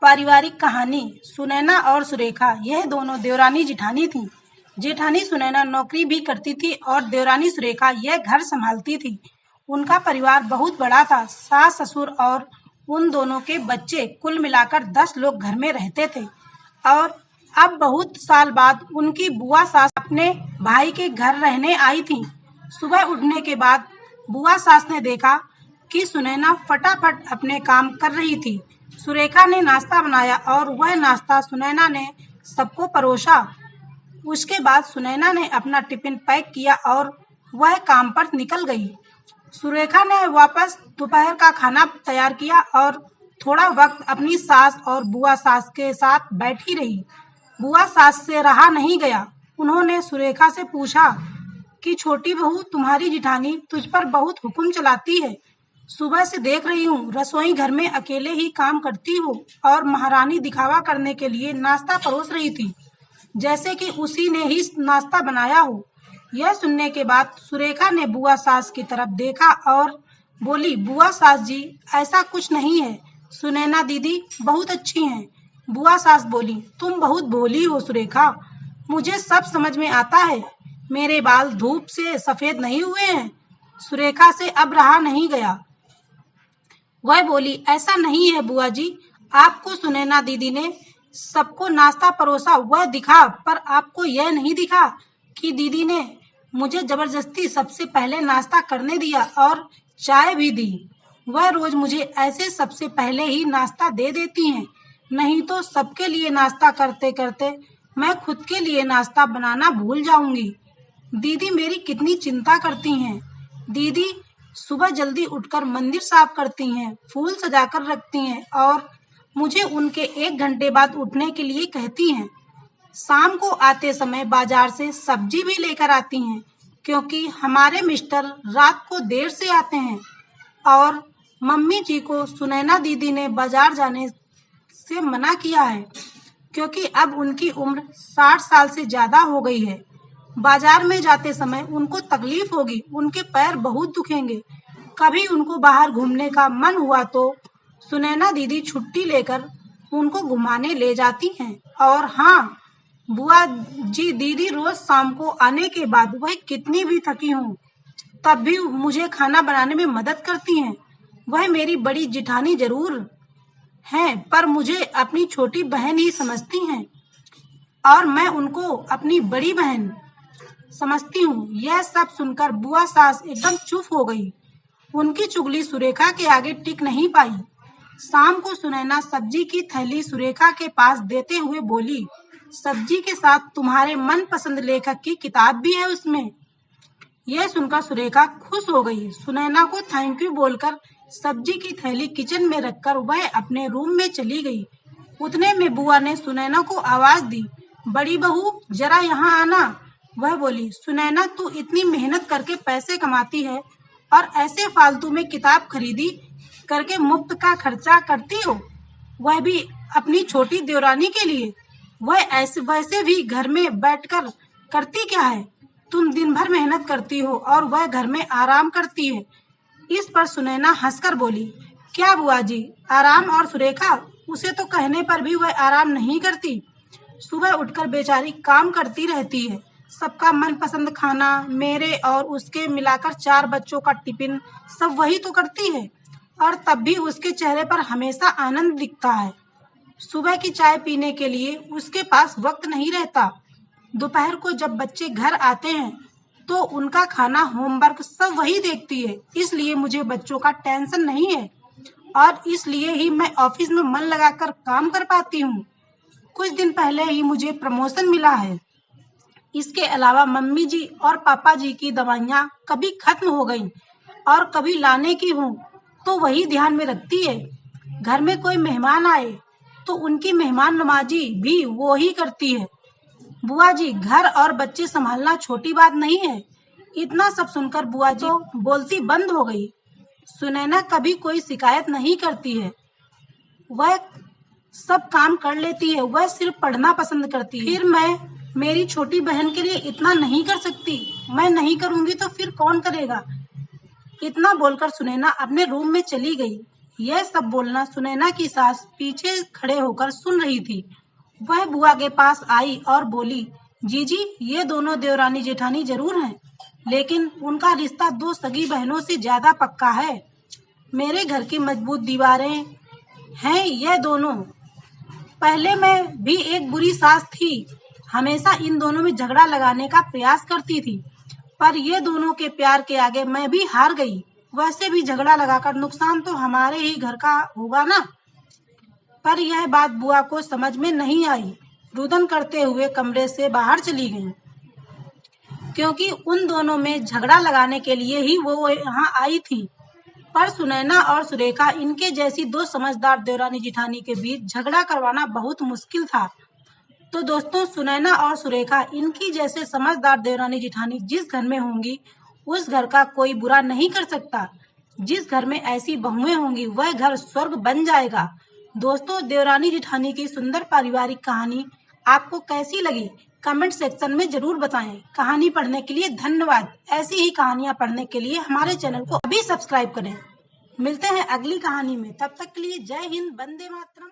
पारिवारिक कहानी। सुनैना और सुरेखा यह दोनों देवरानी जिठानी थीं। जेठानी सुनैना नौकरी भी करती थी और देवरानी सुरेखा यह घर संभालती थी। उनका परिवार बहुत बड़ा था। सास ससुर और उन दोनों के बच्चे कुल मिलाकर 10 लोग घर में रहते थे। और अब बहुत साल बाद उनकी बुआ सास अपने भाई के घर रहने आई थी। सुबह उठने के बाद बुआ सास ने देखा कि सुनैना फटाफट अपने काम कर रही थी। सुरेखा ने नाश्ता बनाया और वह नाश्ता सुनैना ने सबको परोसा। उसके बाद सुनैना ने अपना टिफिन पैक किया और वह काम पर निकल गई। सुरेखा ने वापस दोपहर का खाना तैयार किया और थोड़ा वक्त अपनी सास और बुआ सास के साथ बैठी रही। बुआ सास से रहा नहीं गया। उन्होंने सुरेखा से पूछा कि छोटी बहू, तुम्हारी जिठानी तुझ पर बहुत हुक्म चलाती है। सुबह से देख रही हूँ रसोई घर में अकेले ही काम करती हो और महारानी दिखावा करने के लिए नाश्ता परोस रही थी, जैसे कि उसी ने ही नाश्ता बनाया हो। यह सुनने के बाद सुरेखा ने बुआ सास की तरफ देखा और बोली, बुआ सास जी, ऐसा कुछ नहीं है। सुनैना दीदी बहुत अच्छी हैं। बुआ सास बोली, तुम बहुत भोली हो सुरेखा, मुझे सब समझ में आता है। मेरे बाल धूप से सफेद नहीं हुए हैं। सुरेखा से अब रहा नहीं गया। वह बोली, ऐसा नहीं है बुआ जी, आपको सुनैना दीदी ने सबको नाश्ता परोसा वह दिखा, पर आपको यह नहीं दिखा कि दीदी ने मुझे जबरदस्ती सबसे पहले नाश्ता करने दिया और चाय भी दी। वह रोज मुझे ऐसे सबसे पहले ही नाश्ता दे देती हैं, नहीं तो सबके लिए नाश्ता करते करते मैं खुद के लिए नाश्ता बनाना भूल जाऊंगी। दीदी मेरी कितनी चिंता करती हैं। दीदी सुबह जल्दी उठकर मंदिर साफ करती हैं, फूल सजाकर रखती हैं और मुझे उनके 1 घंटे बाद उठने के लिए कहती हैं। शाम को आते समय बाजार से सब्जी भी लेकर आती हैं, क्योंकि हमारे मिस्टर रात को देर से आते हैं। और मम्मी जी को सुनैना दीदी ने बाजार जाने से मना किया है, क्योंकि अब उनकी उम्र 60 साल से ज्यादा हो गई है। बाजार में जाते समय उनको तकलीफ होगी, उनके पैर बहुत दुखेंगे। कभी उनको बाहर घूमने का मन हुआ तो सुनैना दीदी छुट्टी लेकर उनको घुमाने ले जाती हैं। और हाँ बुआ जी, दीदी रोज शाम को आने के बाद वह कितनी भी थकी हूँ तब भी मुझे खाना बनाने में मदद करती हैं। वह मेरी बड़ी जिठानी जरूर हैं, पर मुझे अपनी छोटी बहन ही समझती हैं और मैं उनको अपनी बड़ी बहन समझती हूँ। यह सब सुनकर बुआ सास एकदम चुप हो गई। उनकी चुगली सुरेखा के आगे टिक नहीं पाई। शाम को सुनैना सब्जी की थैली सुरेखा के पास देते हुए बोली, सब्जी के साथ तुम्हारे मनपसंद लेखक की किताब भी है उसमें। यह सुनकर सुरेखा खुश हो गई। सुनैना को थैंक यू बोलकर सब्जी की थैली किचन में रखकर वह अपने रूम में चली गई। उतने में बुआ ने सुनैना को आवाज दी, बड़ी बहू जरा यहाँ आना। वह बोली, सुनैना तू इतनी मेहनत करके पैसे कमाती है और ऐसे फालतू में किताब खरीदी करके मुफ्त का खर्चा करती हो, वह भी अपनी छोटी देवरानी के लिए। वह ऐसे वैसे भी घर में बैठकर करती क्या है? तुम दिन भर मेहनत करती हो और वह घर में आराम करती है। इस पर सुनैना हंसकर बोली, क्या बुआ जी आराम? और सुरेखा, उसे तो कहने पर भी वह आराम नहीं करती। सुबह उठकर बेचारी काम करती रहती है। सबका मनपसंद खाना, मेरे और उसके मिलाकर 4 बच्चों का टिफिन सब वही तो करती है, और तब भी उसके चेहरे पर हमेशा आनंद दिखता है। सुबह की चाय पीने के लिए उसके पास वक्त नहीं रहता। दोपहर को जब बच्चे घर आते हैं तो उनका खाना, होमवर्क सब वही देखती है। इसलिए मुझे बच्चों का टेंशन नहीं है और इसलिए ही मैं ऑफिस में मन लगाकर काम कर पाती हूँ। कुछ दिन पहले ही मुझे प्रमोशन मिला है। इसके अलावा मम्मी जी और पापा जी की दवाइयाँ कभी खत्म हो गई और कभी लाने की हो तो वही ध्यान में रखती है। घर में कोई मेहमान आए तो उनकी मेहमान नवाजी भी वो ही करती है। बुआ जी, घर और बच्चे संभालना छोटी बात नहीं है। इतना सब सुनकर बुआ जी बोलती बंद हो गई। सुनैना कभी कोई शिकायत नहीं करती है, वह सब काम कर लेती है। वह सिर्फ पढ़ना पसंद करती है। फिर मैं मेरी छोटी बहन के लिए इतना नहीं कर सकती। मैं नहीं करूंगी तो फिर कौन करेगा? इतना बोलकर सुनैना अपने रूम में चली गई। यह सब बोलना सुनैना की सास पीछे खड़े होकर सुन रही थी। वह बुआ के पास आई और बोली, जीजी, ये दोनों देवरानी जेठानी जरूर हैं, लेकिन उनका रिश्ता दो सगी बहनों से ज्यादा पक्का है। मेरे घर की मजबूत दीवारें हैं ये दोनों। पहले मैं भी एक बुरी सास थी, हमेशा इन दोनों में झगड़ा लगाने का प्रयास करती थी, पर ये दोनों के प्यार के आगे मैं भी हार गई। वैसे भी झगड़ा लगाकर नुकसान तो हमारे ही घर का होगा ना। पर यह बात बुआ को समझ में नहीं आई। रुदन करते हुए कमरे से बाहर चली गईं, क्योंकि उन दोनों में झगड़ा लगाने के लिए ही वो यहाँ आई थी। पर सुनैना और सुरेखा, इनके जैसी दो समझदार देवरानी जिठानी के बीच झगड़ा करवाना बहुत मुश्किल था। तो दोस्तों, सुनैना और सुरेखा, इनकी जैसे समझदार देवरानी जिठानी जिस घर में होंगी, उस घर का कोई बुरा नहीं कर सकता। जिस घर में ऐसी बहुएं होंगी, वह घर स्वर्ग बन जाएगा। दोस्तों, देवरानी जिठानी की सुंदर पारिवारिक कहानी आपको कैसी लगी? कमेंट सेक्शन में जरूर बताएं। कहानी पढ़ने के लिए धन्यवाद। ऐसी ही कहानियां पढ़ने के लिए हमारे चैनल को अभी सब्सक्राइब करें। मिलते हैं अगली कहानी में। तब तक के लिए जय हिंद, वंदे मातरम।